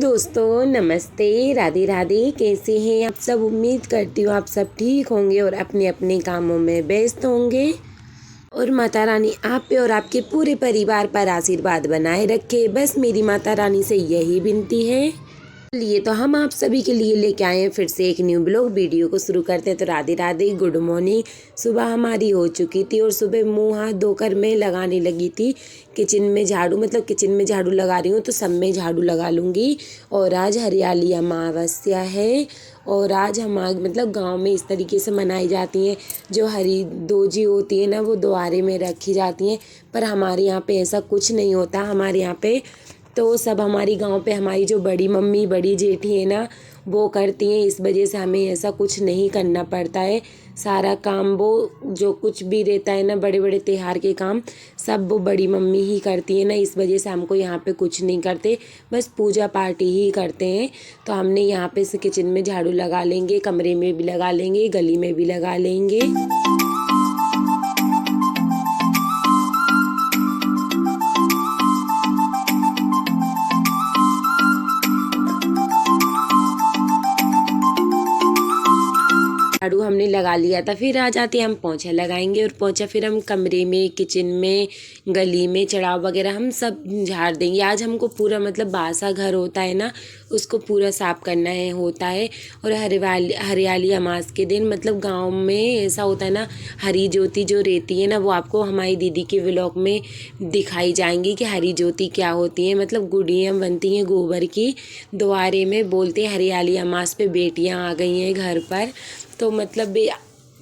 दोस्तों नमस्ते, राधे राधे। कैसे हैं आप सब? उम्मीद करती हूँ आप सब ठीक होंगे और अपने अपने कामों में व्यस्त होंगे और माता रानी आप पे और आपके पूरे परिवार पर आशीर्वाद बनाए रखे। बस मेरी माता रानी से यही विनती है। लिए तो हम आप सभी के लिए लेके आए हैं फिर से एक न्यू ब्लॉग। वीडियो को शुरू करते हैं तो राधे राधे, गुड मॉर्निंग। सुबह हमारी हो चुकी थी और सुबह मुंह हाथ धोकर मैं लगाने लगी थी किचन में झाड़ू। मतलब किचन में झाड़ू लगा रही हूँ तो सब में झाड़ू लगा लूँगी। और आज हरियाली अमावस्या है और आज हमारे मतलब गांव में इस तरीके से मनाई जाती हैं। जो हरी दोजी होती है ना वो द्वारे में रखी जाती हैं, पर हमारे यहाँ पे ऐसा कुछ नहीं होता। हमारे यहाँ पे तो सब हमारी गांव पे हमारी जो बड़ी मम्मी बड़ी जेठी है ना वो करती हैं, इस वजह से हमें ऐसा कुछ नहीं करना पड़ता है। सारा काम वो जो कुछ भी रहता है ना, बड़े बड़े त्योहार के काम सब वो बड़ी मम्मी ही करती है ना, इस वजह से हमको यहाँ पे कुछ नहीं करते, बस पूजा पाठ ही करते हैं। तो हमने यहाँ पे से किचन में झाड़ू लगा लेंगे, कमरे में भी लगा लेंगे, गली में भी लगा लेंगे। झाड़ू हमने लगा लिया था, फिर आ जाते हम पोंछा लगाएंगे और पोंछा फिर हम कमरे में, किचन में, गली में, चढ़ाव वगैरह हम सब झाड़ देंगे। आज हमको पूरा मतलब बासा घर होता है ना उसको पूरा साफ करना है होता है। और हरियाली अमास के दिन मतलब गांव में ऐसा होता है ना, हरी ज्योति जो रहती है ना वो आपको हमारी दीदी के व्लॉग में दिखाई जाएंगी कि हरी ज्योति क्या होती है। मतलब गुड़ियाँ बनती हैं गोबर की, द्वारे में बोलते हैं हरियाली अमास पे बेटियाँ आ गई हैं घर पर, तो मतलब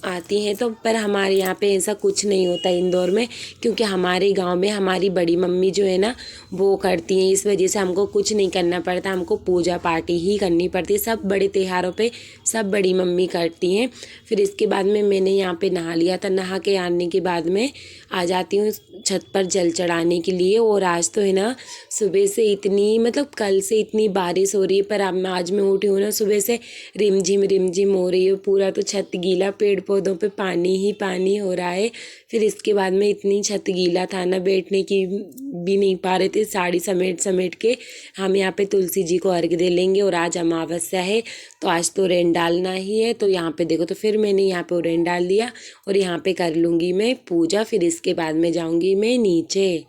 आती हैं। तो पर हमारे यहाँ पे ऐसा कुछ नहीं होता इंदौर में, क्योंकि हमारे गांव में हमारी बड़ी मम्मी जो है ना वो करती हैं, इस वजह से हमको कुछ नहीं करना पड़ता, हमको पूजा पाठ ही करनी पड़ती है। सब बड़े त्योहारों पे सब बड़ी मम्मी करती हैं। फिर इसके बाद में मैंने यहाँ पे नहा लिया था, नहा के आने के बाद में आ जाती हूँ छत पर जल चढ़ाने के लिए। और आज तो है ना सुबह से इतनी मतलब कल से इतनी बारिश हो रही है, पर अब आज मैं उठी हूँ ना सुबह से रिमझिम हो रही है पूरा, तो छत गीला, पेड़ पौधों पे पानी ही पानी हो रहा है। फिर इसके बाद में इतनी छत गीला था ना, बैठने की भी नहीं पा रहे थे। साड़ी समेट समेट के हम यहाँ पे तुलसी जी को अर्घ्य दे लेंगे। और आज अमावस्या है तो आज तो रेन डालना ही है। तो यहाँ पे देखो, तो फिर मैंने यहाँ पे रेन डाल दिया और यहाँ पे कर लूँगी मैं पूजा। फिर इसके बाद में जाऊँगी मैं नीचे।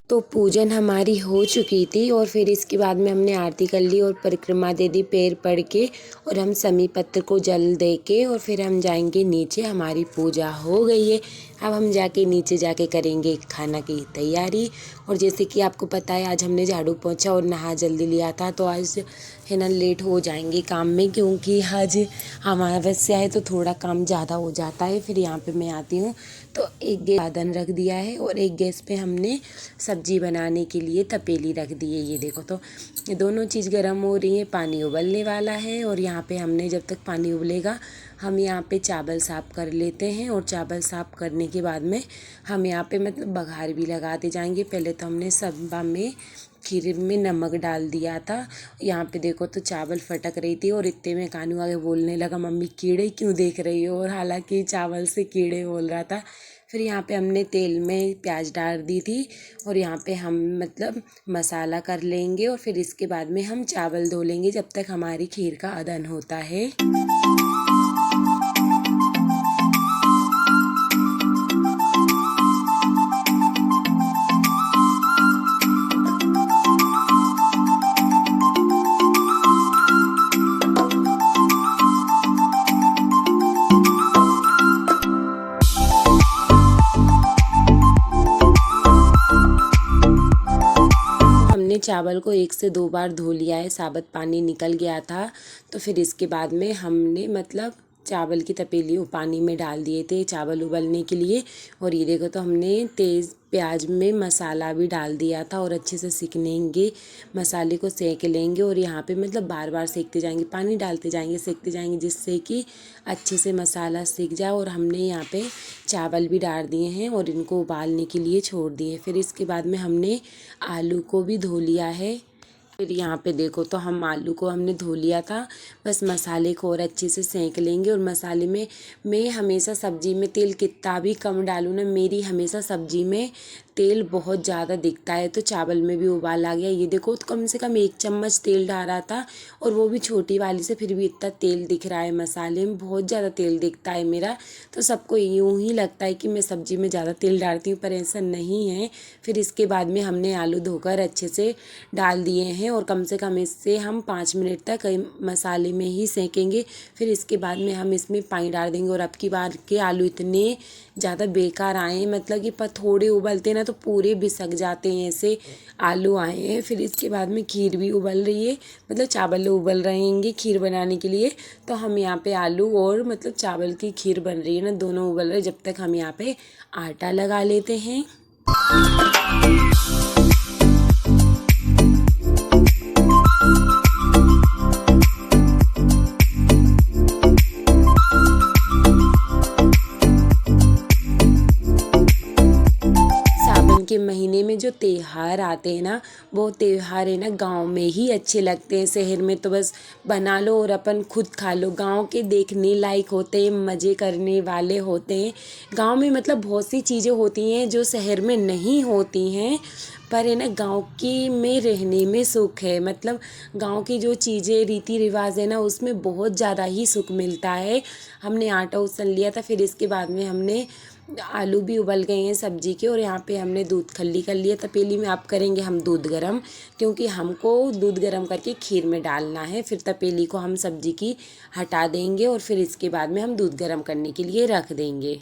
तो पूजन हमारी हो चुकी थी और फिर इसके बाद में हमने आरती कर ली और परिक्रमा दे दी पैर पड़ के, और हम समी पत्र को जल दे के और फिर हम जाएंगे नीचे। हमारी पूजा हो गई है, अब हम जाके नीचे जाके करेंगे खाना की तैयारी। और जैसे कि आपको पता है आज हमने झाड़ू पोंछा और नहा जल्दी लिया था, तो आज है ना लेट हो जाएंगे काम में, क्योंकि आज अमावस्या है तो थोड़ा काम ज़्यादा हो जाता है। फिर यहाँ पे मैं आती हूँ तो एक गैस साधन रख दिया है और एक गैस पे हमने सब्जी बनाने के लिए तपेली रख दी है। ये देखो, तो ये दोनों चीज़ गर्म हो रही है, पानी उबलने वाला है। और यहाँ पे हमने जब तक पानी उबलेगा हम यहाँ पे चावल साफ़ कर लेते हैं। और चावल साफ़ करने के बाद में हम यहाँ पे मतलब बघार भी लगाते जाएंगे। पहले तो हमने सबा में खीर में नमक डाल दिया था। यहाँ पे देखो तो चावल फटक रही थी और इतने में कानू आगे बोलने लगा, मम्मी कीड़े क्यों देख रही हो, और हालांकि चावल से कीड़े बोल रहा था। फिर यहाँ पे हमने तेल में प्याज डाल दी थी और यहाँ पे हम मतलब मसाला कर लेंगे और फिर इसके बाद में हम चावल धो लेंगे जब तक हमारी खीर का अदन होता है। चावल को 1 से 2 बार धो लिया है, साबुत पानी निकल गया था। तो फिर इसके बाद में हमने मतलब चावल की तपेली पानी में डाल दिए थे चावल उबलने के लिए। और ये देखो तो हमने तेज़ प्याज में मसाला भी डाल दिया था और अच्छे से सेकेंगे, मसाले को सेक लेंगे। और यहाँ पे मतलब बार बार सेकते जाएंगे, पानी डालते जाएंगे, सेकते जाएंगे, जिससे कि अच्छे से मसाला सीख जाए। और हमने यहाँ पे चावल भी डाल दिए हैं और इनको उबालने के लिए छोड़ दिए। फिर इसके बाद में हमने आलू को भी धो लिया है। फिर यहाँ पे देखो तो हम आलू को हमने धो लिया था, बस मसाले को और अच्छे से सेंक लेंगे। और मसाले में मैं हमेशा सब्जी में तेल कितना भी कम डालूँ ना, मेरी हमेशा सब्जी में तेल बहुत ज़्यादा दिखता है। तो चावल में भी उबाल आ गया, ये देखो तो कम से कम 1 चम्मच तेल डाला था और वो भी छोटी वाली से, फिर भी इतना तेल दिख रहा है। मसाले में बहुत ज़्यादा तेल दिखता है मेरा, तो सबको यूँ ही लगता है कि मैं सब्जी में ज़्यादा तेल डालती हूँ, पर ऐसा नहीं है। फिर इसके बाद में हमने आलू धोकर अच्छे से डाल दिए हैं और कम से कम इससे हम 5 मिनट तक मसाले में ही सेकेंगे। फिर इसके बाद में हम इसमें पानी डाल देंगे। और अब की बार के आलू इतने ज़्यादा बेकार आए हैं, मतलब कि पर थोड़े उबलते ना तो पूरे बिसक जाते हैं, ऐसे आलू आए हैं। फिर इसके बाद में खीर भी उबल रही है, मतलब चावल उबल रहेंगे खीर बनाने के लिए। तो हम यहाँ पे आलू और मतलब चावल की खीर बन रही है ना, दोनों उबल रहे, जब तक हम यहाँ पे आटा लगा लेते हैं। के महीने में जो त्यौहार आते हैं ना, वो त्यौहार है ना गांव में ही अच्छे लगते हैं। शहर में तो बस बना लो और अपन खुद खा लो। गांव के देखने लायक होते हैं, मज़े करने वाले होते हैं। गांव में मतलब बहुत सी चीज़ें होती हैं जो शहर में नहीं होती हैं, पर है ना गांव की में रहने में सुख है। मतलब गांव की जो चीज़ें रीति रिवाज है ना, उसमें बहुत ज़्यादा ही सुख मिलता है। हमने आटा उसन लिया था, फिर इसके बाद में हमने आलू भी उबल गए हैं सब्जी के, और यहाँ पे हमने दूध खल्ली कर लिया तपेली में। अब करेंगे हम दूध गरम, क्योंकि हमको दूध गरम करके खीर में डालना है। फिर तपेली को हम सब्जी की हटा देंगे और फिर इसके बाद में हम दूध गरम करने के लिए रख देंगे।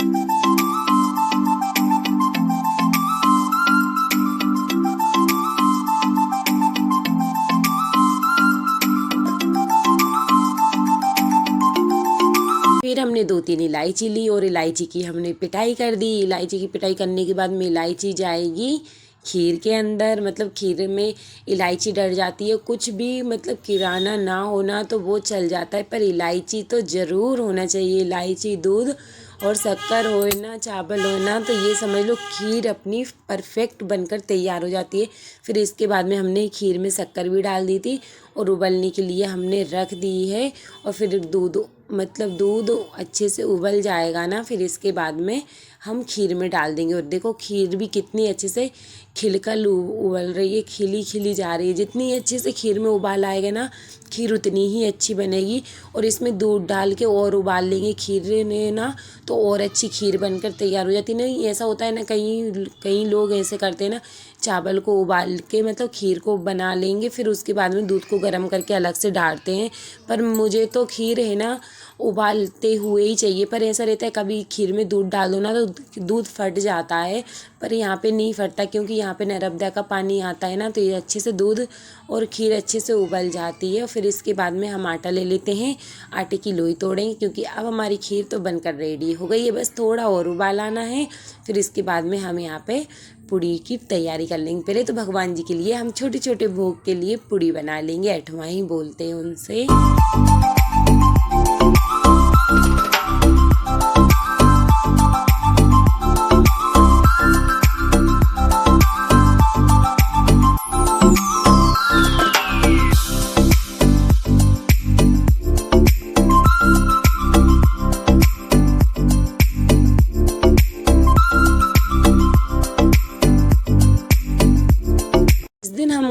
फिर हमने 2-3 इलायची ली और इलायची की हमने पिटाई कर दी। इलायची की पिटाई करने के बाद में इलायची जाएगी खीर के अंदर। मतलब खीर में इलायची डर जाती है, कुछ भी मतलब किराना ना होना तो वो चल जाता है, पर इलायची तो ज़रूर होना चाहिए। इलायची, दूध और शक्कर हो ना, चावल हो ना, तो ये समझ लो खीर अपनी परफेक्ट बनकर तैयार हो जाती है। फिर इसके बाद में हमने खीर में शक्कर भी डाल दी थी और उबलने के लिए हमने रख दी है। और फिर दूध मतलब दूध अच्छे से उबल जाएगा ना, फिर इसके बाद में हम खीर में डाल देंगे। और देखो खीर भी कितनी अच्छे से खिलकर उबल रही है, खिली खिली जा रही है। जितनी अच्छे से खीर में उबाल आएगा ना, खीर उतनी ही अच्छी बनेगी। और इसमें दूध डाल के और उबाल लेंगे खीर ने ना, तो और अच्छी खीर बनकर तैयार हो जाती है। नहीं ऐसा होता है ना, कई लोग ऐसे करते हैं ना, चावल को उबाल के मतलब खीर को बना लेंगे, फिर उसके बाद में दूध को गर्म करके अलग से डालते हैं। पर मुझे तो खीर है ना उबालते हुए ही चाहिए। पर ऐसा रहता है कभी खीर में दूध डाल दो ना तो दूध फट जाता है, पर यहाँ पे नहीं फटता, क्योंकि यहाँ पे नर्मदा का पानी आता है ना, तो ये अच्छे से दूध और खीर अच्छे से उबल जाती है। और फिर इसके बाद में हम आटा ले लेते हैं, आटे की लोई तोड़ेंगे, क्योंकि अब हमारी खीर तो बनकर रेडी हो गई है, बस थोड़ा और उबालाना है। फिर इसके बाद में हम यहाँ पे पूड़ी की तैयारी कर लेंगे। पहले तो भगवान जी के लिए हम छोटे छोटे भोग के लिए पूड़ी बना लेंगे, अठवाई बोलते हैं उनसे।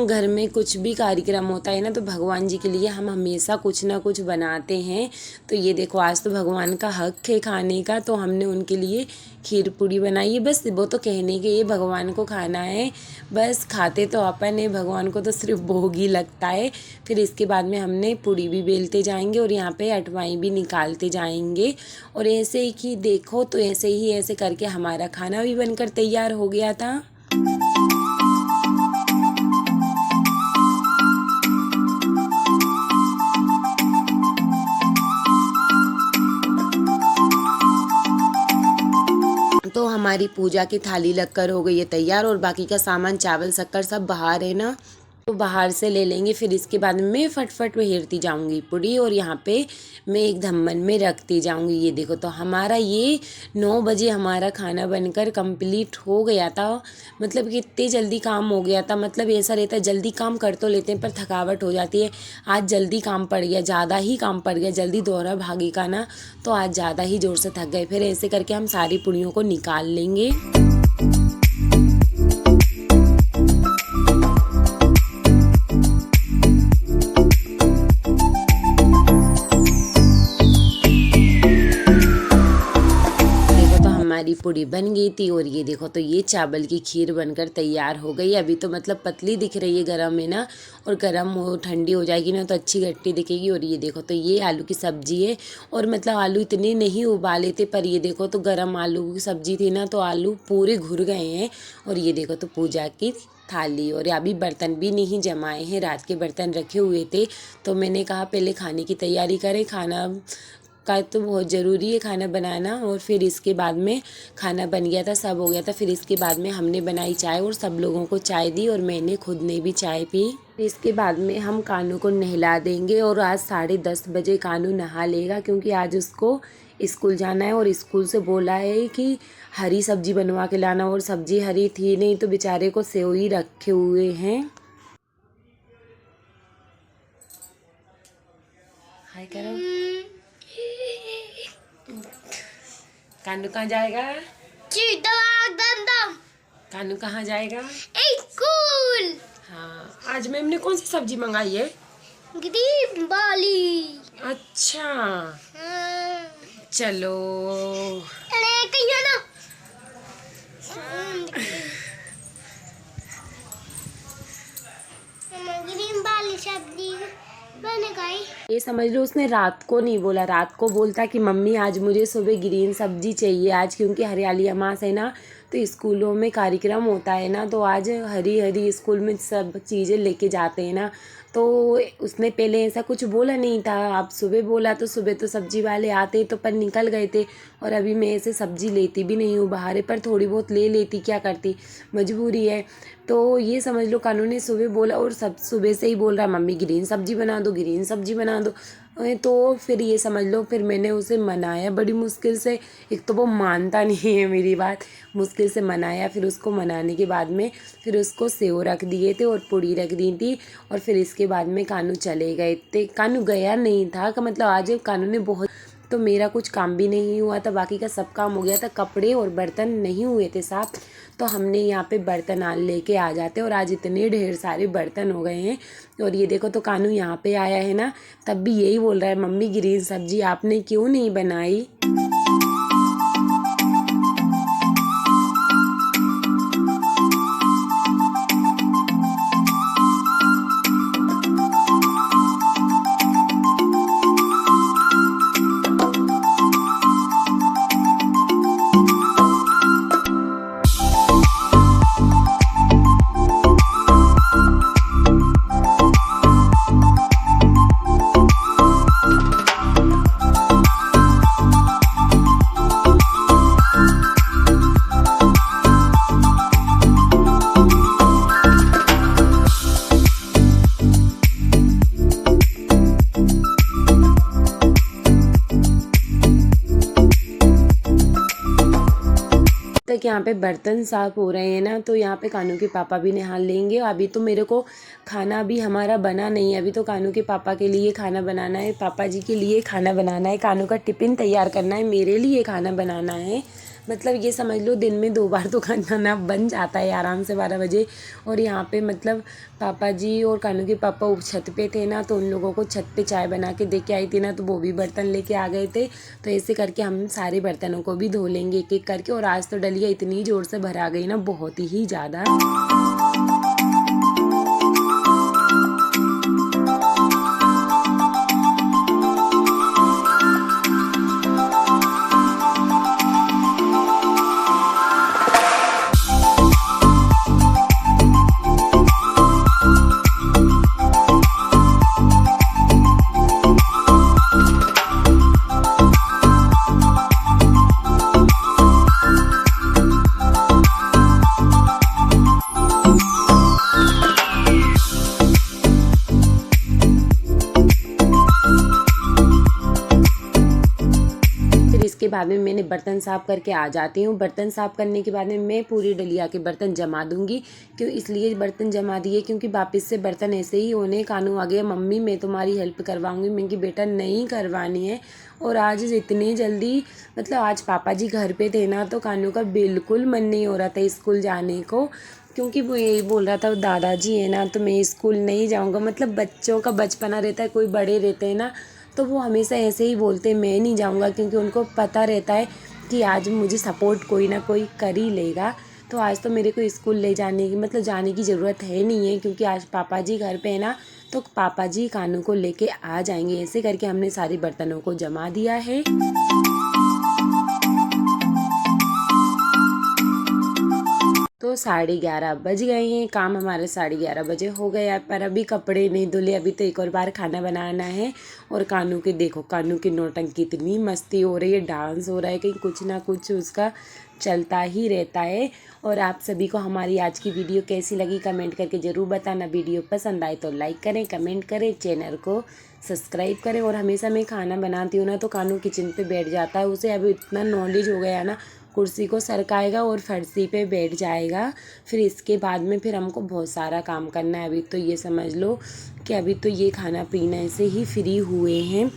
घर में कुछ भी कार्यक्रम होता है ना, तो भगवान जी के लिए हम हमेशा कुछ ना कुछ बनाते हैं। तो ये देखो आज तो भगवान का हक है खाने का, तो हमने उनके लिए खीर पूड़ी बनाई है। बस वो तो कहने के ये भगवान को खाना है, बस खाते तो अपन है, भगवान को तो सिर्फ भोग ही लगता है। फिर इसके बाद में हमने पूड़ी भी बेलते जाएंगे और यहाँ पे अटवाई भी निकालते जाएंगे। और ऐसे ही कि देखो तो ऐसे करके हमारा खाना भी बनकर तैयार हो गया था। हमारी पूजा की थाली लगकर हो गई है तैयार और बाकी का सामान चावल शक्कर सब बाहर है ना, तो बाहर से ले लेंगे। फिर इसके बाद में मैं फटफट हेरती जाऊंगी पूड़ी और यहाँ पे मैं एक धम्मन में रखती जाऊंगी। ये देखो तो हमारा ये 9 बजे हमारा खाना बनकर कंप्लीट हो गया था। मतलब कि इतने जल्दी काम हो गया था। मतलब ऐसा रहता है जल्दी काम कर तो लेते हैं पर थकावट हो जाती है। आज जल्दी काम पड़ गया, ज़्यादा ही काम पड़ गया, जल्दी दौड़ा भागी का ना, तो आज ज़्यादा ही ज़ोर से थक गए। फिर ऐसे करके हम सारी पूड़ियों को निकाल लेंगे। हमारी पूड़ी बन गई थी और ये देखो तो ये चावल की खीर बनकर तैयार हो गई। अभी तो मतलब पतली दिख रही है गरम में ना, और गरम हो ठंडी हो जाएगी ना तो अच्छी गट्टी दिखेगी। और ये देखो तो ये आलू की सब्जी है और मतलब आलू इतने नहीं उबाले थे पर ये देखो तो गरम आलू की सब्जी थी ना तो आलू पूरे घुल गए हैं। और ये देखो तो पूजा की थाली और अभी बर्तन भी नहीं जमाए हैं, रात के बर्तन रखे हुए थे तो मैंने कहा पहले खाने की तैयारी करें। खाना का तो बहुत ज़रूरी है खाना बनाना। और फिर इसके बाद में खाना बन गया था, सब हो गया था। फिर इसके बाद में हमने बनाई चाय और सब लोगों को चाय दी और मैंने खुद ने भी चाय पी। इसके बाद में हम कानू को नहला देंगे और आज 10:30 बजे कानू नहा लेगा क्योंकि आज उसको स्कूल जाना है और स्कूल से बोला है कि हरी सब्जी बनवा के लाना, और सब्जी हरी थी नहीं तो बेचारे को सेव ही रखे हुए हैं। हाय करो। कानू कहाँ जाएगा? कानू कहाँ जाएगा? स्कूल। हाँ, आज मैम ने कौन सी सब्जी मंगाई है? ग्रीन वाली। अच्छा चलो। अरे कहियो ना। ग्रीन वाली सब्जी मैंने खाई। ये समझ लो उसने रात को नहीं बोला, रात को बोलता कि मम्मी आज मुझे सुबह ग्रीन सब्जी चाहिए आज, क्योंकि हरियाली अमास है ना तो स्कूलों में कार्यक्रम होता है ना, तो आज हरी हरी स्कूल में सब चीज़ें लेके जाते हैं ना, तो उसने पहले ऐसा कुछ बोला नहीं था। अब सुबह बोला तो सुबह तो सब्जी वाले आते तो पर निकल गए थे, और अभी मैं ऐसे सब्जी लेती भी नहीं हूँ बाहर, पर थोड़ी बहुत ले लेती, क्या करती, मजबूरी है। तो ये समझ लो कानून ने सुबह बोला और सब सुबह से ही बोल रहा मम्मी ग्रीन सब्जी बना दो, ग्रीन सब्जी बना दो। तो फिर ये समझ लो फिर मैंने उसे मनाया बड़ी मुश्किल से। एक तो वो मानता नहीं है मेरी बात, मुश्किल से मनाया। फिर उसको मनाने के बाद में फिर उसको सेव रख दिए थे और पूड़ी रख दी थी, और फिर इसके बाद में कानू चले गए थे। कानू गया नहीं था का मतलब आज कानू ने बहुत, तो मेरा कुछ काम भी नहीं हुआ था, बाकी का सब काम हो गया था। कपड़े और बर्तन नहीं हुए थे साफ, तो हमने यहाँ पे बर्तन लेके आ जाते, और आज इतने ढेर सारे बर्तन हो गए हैं। और ये देखो तो कानू यहाँ पे आया है ना, तब भी यही बोल रहा है मम्मी ग्रीन सब्जी आपने क्यों नहीं बनाई। तक यहाँ पे बर्तन साफ हो रहे हैं ना, तो यहाँ पे कानू के पापा भी नहा लेंगे। अभी तो मेरे को खाना भी हमारा बना नहीं है, अभी तो कानू के पापा के लिए खाना बनाना है, पापा जी के लिए खाना बनाना है, कानू का टिफ़िन तैयार करना है, मेरे लिए खाना बनाना है। मतलब ये समझ लो दिन में 2 बार तो खाना बन जाता है आराम से 12 बजे। और यहाँ पे मतलब पापा जी और कानू के पापा छत पे थे ना, तो उन लोगों को छत पे चाय बना के दे के आई थी ना, तो वो भी बर्तन लेके आ गए थे। तो ऐसे करके हम सारे बर्तनों को भी धो लेंगे एक एक करके। और आज तो डलिया इतनी ज़ोर से भरा गई ना, बहुत ही ज़्यादा। बाद में मैंने बर्तन साफ़ करके आ जाती हूँ। बर्तन साफ़ करने के बाद में मैं पूरी डलिया के बर्तन जमा दूँगी। क्यों इसलिए बर्तन जमा दिए क्योंकि वापस से बर्तन ऐसे ही होने। कानू आ गया, मम्मी मैं तुम्हारी हेल्प करवाऊँगी। मैं कि बेटा नहीं करवानी है। और आज इतनी जल्दी मतलब आज पापा जी घर पे थे ना, तो कानू का बिल्कुल मन नहीं हो रहा था स्कूल जाने को, क्योंकि वो यही बोल रहा था दादाजी है ना तो मैं स्कूल नहीं जाऊँगा। मतलब बच्चों का बचपना रहता है, कोई बड़े रहते हैं ना तो वो हमेशा ऐसे ही बोलते हैं मैं नहीं जाऊँगा, क्योंकि उनको पता रहता है कि आज मुझे सपोर्ट कोई ना कोई कर ही लेगा। तो आज तो मेरे को स्कूल ले जाने की मतलब जाने की ज़रूरत है नहीं है, क्योंकि आज पापा जी घर पे है ना, तो पापा जी कानू को लेके आ जाएंगे। ऐसे करके हमने सारे बर्तनों को जमा दिया है। तो 11:30 बज गए हैं, काम हमारे 11:30 बजे हो गया। पर अभी कपड़े नहीं धुले, अभी तो एक और बार खाना बनाना है। और कानू के देखो, कानू की नौटंकी इतनी मस्ती हो रही है, डांस हो रहा है, कहीं कुछ ना कुछ उसका चलता ही रहता है। और आप सभी को हमारी आज की वीडियो कैसी लगी कमेंट करके ज़रूर बताना। वीडियो पसंद आए तो लाइक करें, कमेंट करें, चैनल को सब्सक्राइब करें। और हमेशा मैं खाना बनाती हूँ ना तो कानू किचन पे बैठ जाता है, उसे अभी इतना नॉलेज हो गया ना, कुर्सी को सरकाएगा और फर्शी पे बैठ जाएगा। फिर इसके बाद में फिर हमको बहुत सारा काम करना है। अभी तो ये समझ लो कि अभी तो ये खाना पीने से ही फ्री हुए हैं।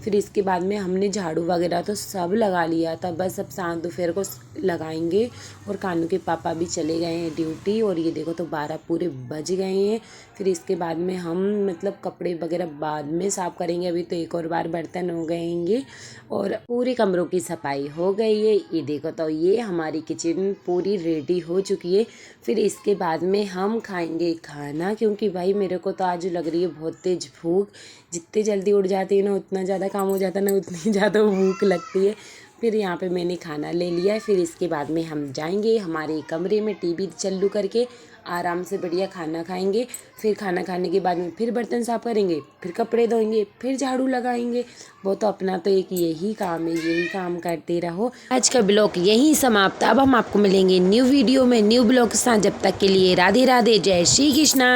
फिर इसके बाद में हमने झाड़ू वगैरह तो सब लगा लिया था, बस अब शाम दोपहर को लगाएंगे। और कानू के पापा भी चले गए हैं ड्यूटी। और ये देखो तो 12 पूरे बज गए हैं। फिर इसके बाद में हम मतलब कपड़े वगैरह बाद में साफ़ करेंगे। अभी तो एक और बार बर्तन हो गएंगे और पूरे कमरों की सफाई हो गई है। ये देखो तो ये हमारी किचन पूरी रेडी हो चुकी है। फिर इसके बाद में हम खाएंगे खाना, क्योंकि भाई मेरे को तो आज लग रही है बहुत तेज़ भूख। जितनी जल्दी उठ जाती है ना उतना ज़्यादा काम हो जाता है ना, उतनी ज़्यादा भूख लगती है। फिर यहाँ पे मैंने खाना ले लिया है। फिर इसके बाद में हम जाएंगे हमारे कमरे में टीवी चालू करके आराम से बढ़िया खाना खाएंगे। फिर खाना खाने के बाद में फिर बर्तन साफ करेंगे, फिर कपड़े धोएंगे, फिर झाड़ू लगाएंगे। वो तो अपना तो एक यही काम है, यही काम करते रहो। आज का ब्लॉग यहीं समाप्त। अब हम आपको मिलेंगे न्यू वीडियो में न्यू ब्लॉग के साथ। जब तक के लिए राधे राधे, जय श्री कृष्णा।